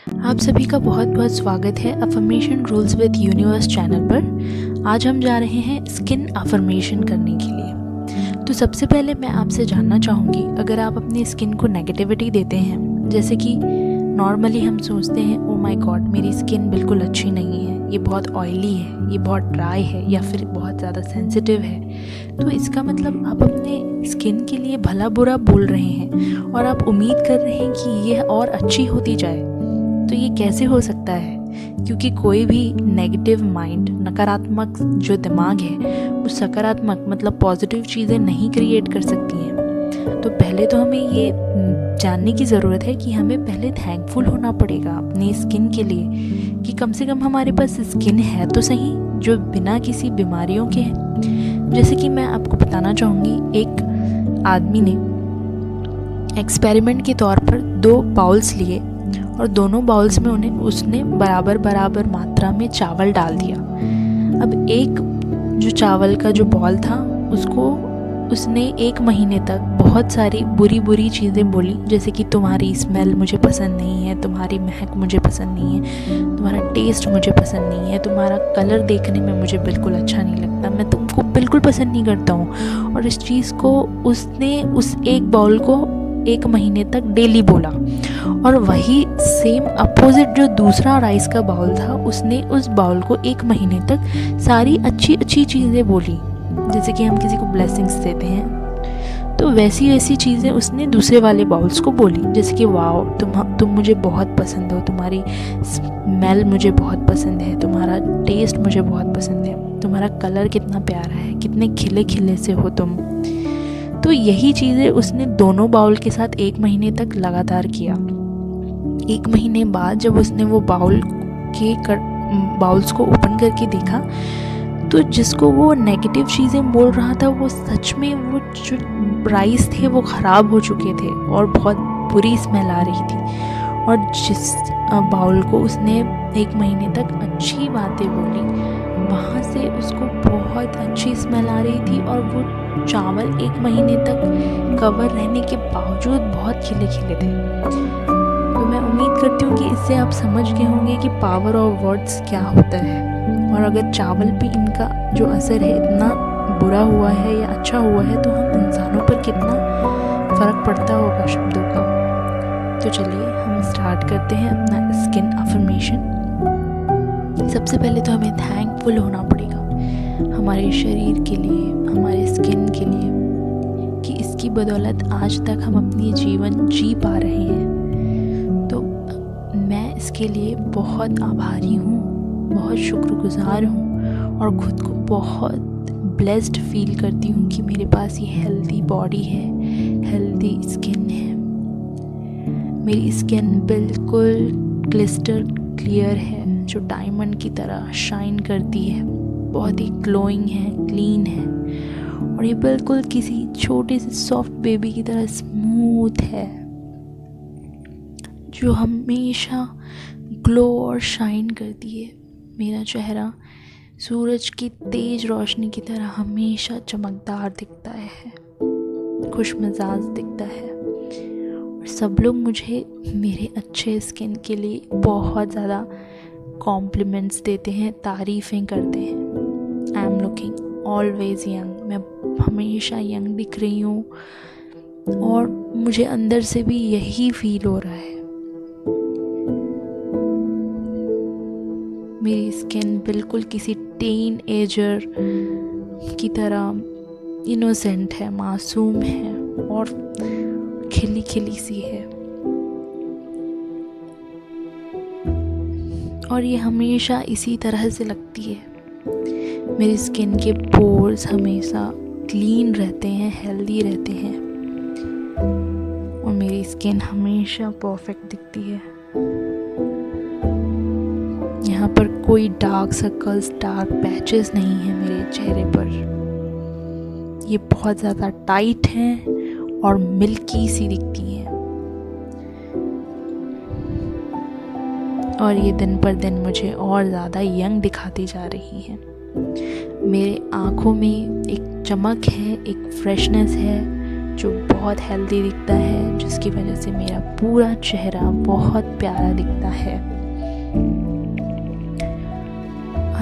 आप सभी का बहुत बहुत स्वागत है affirmation rules with universe channel पर। आज हम जा रहे हैं स्किन अफर्मेशन करने के लिए। तो सबसे पहले मैं आपसे जानना चाहूँगी, अगर आप अपनी स्किन को नेगेटिविटी देते हैं, जैसे कि नॉर्मली हम सोचते हैं ओ माय गॉड मेरी स्किन बिल्कुल अच्छी नहीं है, ये बहुत ऑयली है, ये बहुत ड्राई है या फिर बहुत ज़्यादा सेंसिटिव है, तो इसका मतलब आप अपने स्किन के लिए भला बुरा बोल रहे हैं और आप उम्मीद कर रहे हैं कि यह और अच्छी होती जाए। तो ये कैसे हो सकता है? क्योंकि कोई भी नेगेटिव माइंड, नकारात्मक जो दिमाग है, वो सकारात्मक मतलब पॉजिटिव चीज़ें नहीं क्रिएट कर सकती हैं। तो पहले तो हमें ये जानने की ज़रूरत है कि हमें पहले थैंकफुल होना पड़ेगा अपनी स्किन के लिए, कि कम से कम हमारे पास स्किन है तो सही जो बिना किसी बीमारियों के है। जैसे कि मैं आपको बताना चाहूँगी, एक आदमी ने एक्सपेरिमेंट के तौर पर 2 बाउल्स लिए और दोनों बाउल्स में उसने बराबर बराबर मात्रा में चावल डाल दिया। अब एक जो चावल का जो बॉल था उसने 1 महीने तक बहुत सारी बुरी बुरी चीज़ें बोली, जैसे कि तुम्हारी स्मेल मुझे पसंद नहीं है, तुम्हारी महक मुझे पसंद नहीं है, तुम्हारा टेस्ट मुझे पसंद नहीं है, तुम्हारा कलर देखने में मुझे बिल्कुल अच्छा नहीं लगता, मैं तुमको बिल्कुल पसंद नहीं करता हूँ। और इस चीज़ को उसने उस एक बाउल को 1 महीने तक डेली बोला। और वही सेम अपोजिट जो दूसरा राइस का बाउल था, उसने उस बाउल को 1 महीने तक सारी अच्छी अच्छी चीज़ें बोली, जैसे कि हम किसी को ब्लेसिंग्स देते हैं, तो वैसी वैसी चीज़ें उसने दूसरे वाले बाउल्स को बोली, जैसे कि वाओ तुम मुझे बहुत पसंद हो, तुम्हारी स्मेल मुझे बहुत पसंद है, तुम्हारा टेस्ट मुझे बहुत पसंद है, तुम्हारा कलर कितना प्यारा है, कितने खिले खिले से हो तुम। तो यही चीज़ें उसने दोनों बाउल के साथ 1 महीने तक लगातार किया। 1 महीने बाद जब उसने वो बाउल्स को ओपन करके देखा, तो जिसको वो नेगेटिव चीज़ें बोल रहा था, वो सच में वो जो राइस थे वो ख़राब हो चुके थे और बहुत बुरी स्मेल आ रही थी। और जिस बाउल को उसने 1 महीने तक अच्छी बातें बोली, वहाँ से उसको बहुत अच्छी स्मेल आ रही थी और वो चावल 1 महीने तक कवर रहने के बावजूद बहुत खिले खिले थे। तो मैं उम्मीद करती हूँ कि इससे आप समझ गए होंगे कि पावर ऑफ वर्ड्स क्या होता है, और अगर चावल पे इनका जो असर है इतना बुरा हुआ है या अच्छा हुआ है, तो हम इंसानों पर कितना फ़र्क पड़ता होगा शब्दों का। तो चलिए हम स्टार्ट करते हैं अपना स्किन अफर्मेशन। सबसे पहले तो हमें थैंकफुल होना पड़ेगा हमारे शरीर के लिए, हमारे स्किन के लिए, कि इसकी बदौलत आज तक हम अपनी जीवन जी पा रहे हैं। तो मैं इसके लिए बहुत आभारी हूँ, बहुत शुक्रगुजार हूँ और ख़ुद को बहुत ब्लेस्ड फील करती हूँ कि मेरे पास ये हेल्दी बॉडी है, हेल्दी स्किन है। मेरी स्किन बिल्कुल क्लिस्टर क्लियर है, जो डायमंड की तरह शाइन करती है, बहुत ही ग्लोइंग है, क्लीन है, और ये बिल्कुल किसी छोटे से सॉफ्ट बेबी की तरह स्मूथ है, जो हमेशा ग्लो और शाइन करती है। मेरा चेहरा सूरज की तेज रोशनी की तरह हमेशा चमकदार दिखता है, खुशमिजाज दिखता है, और सब लोग मुझे मेरे अच्छे स्किन के लिए बहुत ज़्यादा कॉम्प्लीमेंट्स देते हैं, तारीफ़ें करते हैं। I am looking always young, मैं हमेशा यंग दिख रही हूँ और मुझे अंदर से भी यही फील हो रहा है। मेरी स्किन बिल्कुल किसी टीन एजर की तरह इनोसेंट है, मासूम है और खिली खिली सी है, और ये हमेशा इसी तरह से लगती है। मेरी स्किन के पोर्स हमेशा क्लीन रहते हैं, हेल्दी रहते हैं, और मेरी स्किन हमेशा परफेक्ट दिखती है। यहाँ पर कोई डार्क सर्कल्स, डार्क पैचेस नहीं है मेरे चेहरे पर। ये बहुत ज़्यादा टाइट हैं और मिल्की सी दिखती हैं, और ये दिन पर दिन मुझे और ज़्यादा यंग दिखाती जा रही हैं। मेरे आँखों में एक चमक है, एक फ्रेशनेस है, जो बहुत हेल्दी दिखता है, जिसकी वजह से मेरा पूरा चेहरा बहुत प्यारा दिखता है।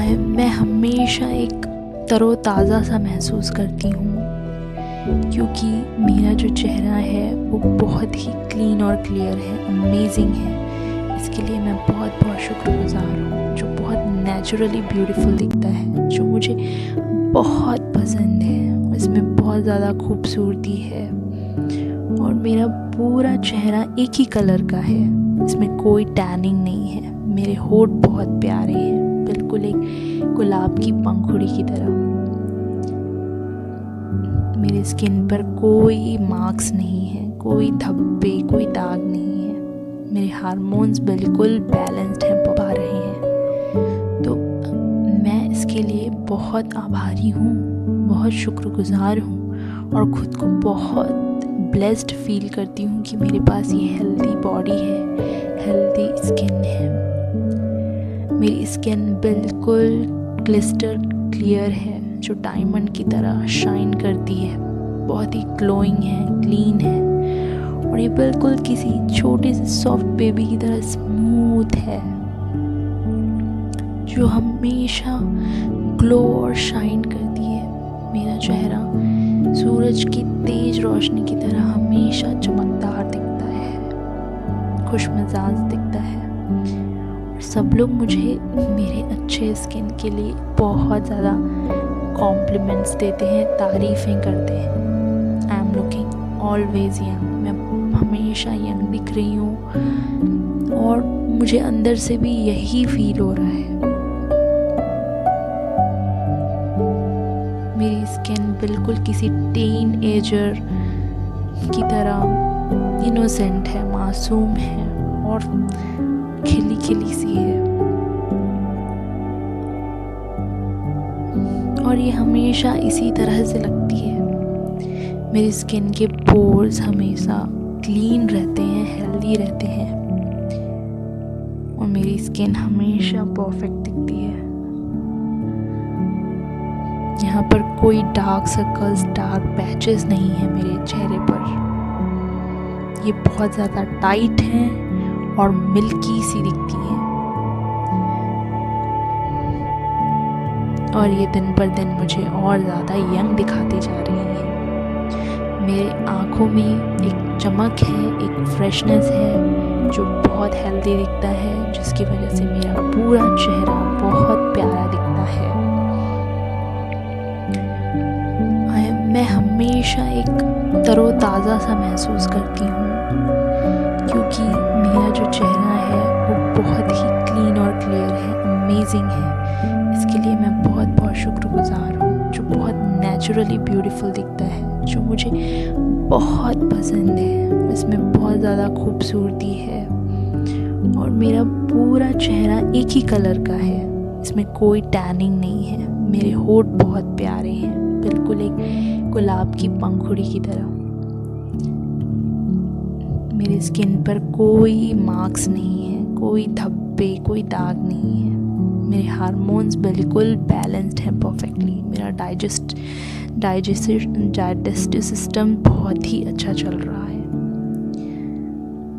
मैं हमेशा एक तरोताज़ा सा महसूस करती हूँ, क्योंकि मेरा जो चेहरा है वो बहुत ही क्लीन और क्लियर है, अमेजिंग है। इसके लिए मैं बहुत बहुत शुक्रगुज़ार हूँ, जो बहुत नेचुरली ब्यूटीफुल दिखता है, जो मुझे बहुत पसंद है। इसमें बहुत ज़्यादा खूबसूरती है और मेरा पूरा चेहरा एक ही कलर का है, इसमें कोई टैनिंग नहीं है। मेरे होठ बहुत प्यारे हैं, बिल्कुल एक गुलाब की पंखुड़ी की तरह। मेरी स्किन पर कोई मार्क्स नहीं है, कोई धब्बे, कोई दाग नहीं है। मेरे हार्मोन्स बिल्कुल बैलेंस्ड हैं, पा रहे हैं। तो मैं इसके लिए बहुत आभारी हूँ, बहुत शुक्रगुज़ार हूँ और ख़ुद को बहुत ब्लेस्ड फील करती हूँ कि मेरे पास ये हेल्दी बॉडी है, हेल्दी स्किन है। मेरी स्किन बिल्कुल क्लिस्टर क्लियर है, जो डायमंड की तरह शाइन करती है, बहुत ही ग्लोइंग है, क्लीन है और ये बिल्कुल किसी छोटे से सॉफ्ट बेबी की तरह स्मूथ है, जो हमेशा ग्लो और शाइन करती है। मेरा चेहरा सूरज की तेज रोशनी की तरह हमेशा चमकदार दिखता है, खुशमिजाज दिखता है और सब लोग मुझे मेरे अच्छे स्किन के लिए बहुत ज़्यादा कॉम्प्लीमेंट्स देते हैं, तारीफ़ें करते हैं। I am looking always young, मैं हमेशा यंग दिख रही हूँ और मुझे अंदर से भी यही फील हो रहा है। मेरी स्किन बिल्कुल किसी टीन एजर की तरह इनोसेंट है, मासूम है और खिली खिली सी है और ये हमेशा इसी तरह से लगती है। मेरी स्किन के पोर्स हमेशा क्लीन रहते हैं, हेल्दी रहते हैं और मेरी स्किन हमेशा परफेक्ट दिखती है। यहाँ पर कोई डार्क सर्कल्स, डार्क पैचेस नहीं है मेरे चेहरे पर। ये बहुत ज़्यादा टाइट हैं और मिल्की सी दिखती है और ये दिन पर दिन मुझे और ज़्यादा यंग दिखाती जा रही है। मेरे आँखों में एक चमक है, एक फ्रेशनेस है, जो बहुत हेल्दी दिखता है, जिसकी वजह से मेरा पूरा चेहरा बहुत प्यारा दिखता है। मैं हमेशा एक तरोताज़ा सा महसूस करती हूँ, क्योंकि मेरा जो चेहरा है वो बहुत ही क्लीन और क्लियर है, अमेजिंग है। इसके लिए मैं बहुत बहुत शुक्रगुज़ार हूँ, जो बहुत नेचुरली ब्यूटीफुल दिखता है, जो मुझे बहुत पसंद है। इसमें बहुत ज़्यादा खूबसूरती है और मेरा पूरा चेहरा एक ही कलर का है, इसमें कोई टैनिंग नहीं है। मेरे होठ बहुत प्यारे हैं, बिल्कुल एक गुलाब की पंखुड़ी की तरह। मेरी स्किन पर कोई मार्क्स नहीं है, कोई धब्बे, कोई दाग नहीं है। मेरे हार्मोन्स बिल्कुल बैलेंस्ड हैं परफेक्टली। मेरा डाइजेस्टिव सिस्टम बहुत ही अच्छा चल रहा है,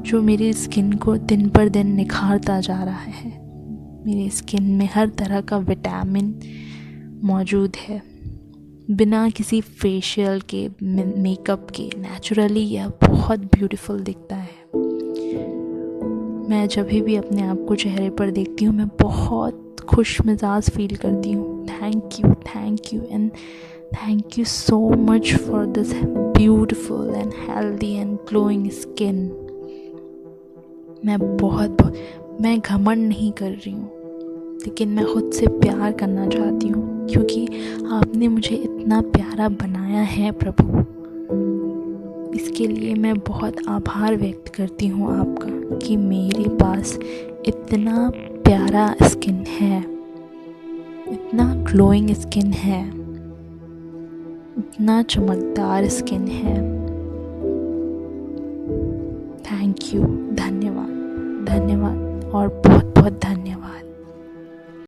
जो मेरी स्किन को दिन पर दिन निखारता जा रहा है। मेरी स्किन में हर तरह का विटामिन मौजूद है, बिना किसी फेशियल के, मेकअप के, नेचुरली यह बहुत ब्यूटीफुल दिखता है। मैं जब भी अपने आप को चेहरे पर देखती हूँ, मैं बहुत खुश मिजाज फील करती हूँ। Thank you and thank you so much for this beautiful and healthy and glowing skin. मैं घमंड नहीं कर रही हूँ, लेकिन मैं खुद से प्यार करना चाहती हूँ, क्योंकि आपने मुझे इतना प्यारा बनाया है प्रभु। इसके लिए मैं बहुत आभार व्यक्त करती हूँ आपका, कि मेरे पास इतना प्यारा स्किन है, इतना ग्लोइंग स्किन है, इतना चमकदार स्किन है। थैंक यू, धन्यवाद और बहुत बहुत धन्यवाद।